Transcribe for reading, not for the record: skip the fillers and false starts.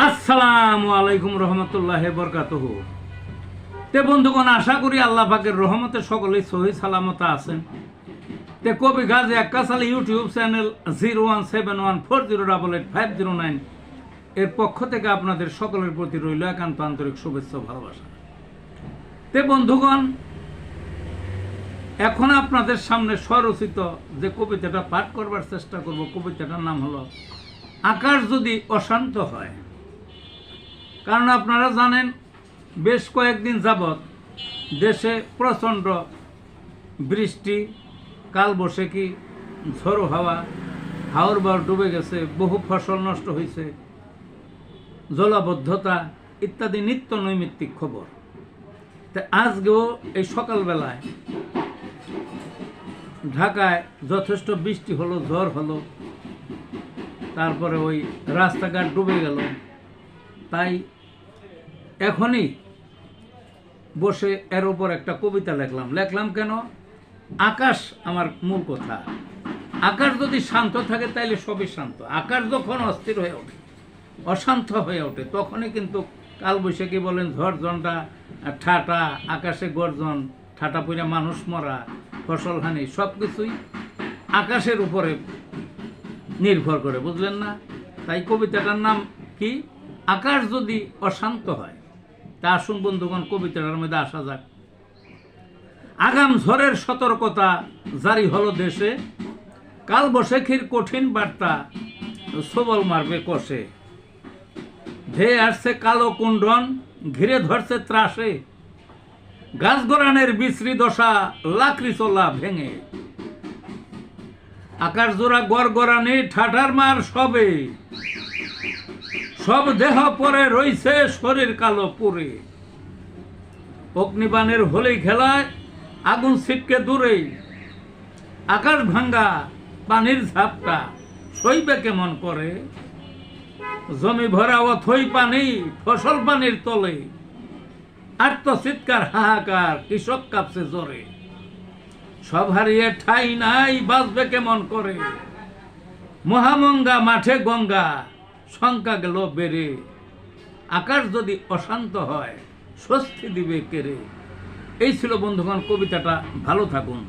আসসালামু আলাইকুম রহমতুল্লাহি বরকাতুহু। তে বন্ধুগণ, আশা করি আল্লাহ পাকের রহমতে সকলেই সহি সালামতে আছেন। তে কবি গাজী আক্কাস আলী ইউটিউব চ্যানেল 017140885009 এর পক্ষ থেকে আপনাদের সকলের প্রতি রইল একান্ত আন্তরিক শুভেচ্ছা ভালোবাসা। তে বন্ধুগণ, এখন আপনাদের সামনে স্বরচিত যে কবিতাটা পাঠ করবার চেষ্টা করব, কবিতাটার নাম হলো আকাশ যদি অশান্ত হয়। কারণ আপনারা জানেন, বেশ কয়েকদিন যাবৎ দেশে প্রচণ্ড বৃষ্টি, কালবৈশাখী, ঝড়ো হাওয়া, হাওর বাওর ডুবে গেছে, বহু ফসল নষ্ট হয়েছে, জলাবদ্ধতা ইত্যাদি নিত্য নৈমিত্তিক খবর। তা আজকেও এই সকালবেলায় ঢাকায় যথেষ্ট বৃষ্টি হলো, ঝড় হলো, তারপরে ওই রাস্তাঘাট ডুবে গেল। তাই এখনই বসে এর উপর একটা কবিতা লেখলাম কেন? আকাশ আমার মূল কথা। আকাশ যদি শান্ত থাকে তাইলে সবই শান্ত। আকাশ যখন অস্থির হয়ে ওঠে, অশান্ত হয়ে ওঠে, তখনই কিন্তু কালবৈশাখী বলেন, ঝড় ঝঞ্ঝা, ঠাটা, আকাশে গর্জন, ঠাটা পইরা মানুষ মরা, ফসলহানি, সব কিছুই আকাশের উপরে নির্ভর করে, বুঝলেন না? তাই কবিতাটার নাম কি? আকাশ যদি অশান্ত হয়। তা আসুন বন্ধুগণ, কবিতাটার মধ্যে আসা যাক। আগাম ঝড়ের সতর্কতা জারি হলো দেশে, কালবৈশাখীর কঠিন বার্তা সবল মারবে কষে। ধেয়ে আসছে কালো কুণ্ডন, ঘিরে ধরছে ত্রাসে, গাছ গড়ানের বিশ্রী দশা, লাকড়ি চলা ভেঙে। আকাশ জোড়া গড়গড়ানি, ঠাঠার মার সবে, সব দেহ পরে রইছে শরীর কালো পুরে। অগ্নিবাণের হোলি খেলায় আগুন ছিটকে দূরে, আকাশ ভাঙ্গা পানির ঝাপটা সইবে কেমন করে। জমি ভরা অথই পানি, ফসল পানির তলে, আর্ত চিৎকার হাহাকার, কৃষক কাঁপছে জ্বরে। সব হারিয়ে ঠাই নাই, বাঁচবে কেমন করে। মহামঙ্গা মাঠে গঙ্গা, শঙ্কা গেল বেড়ে। আকাশ যদি অশান্ত হয়, স্বস্তি দিবে কেড়ে। এই ছিল বন্ধুগণ কবিতাটা। ভালো থাকুন।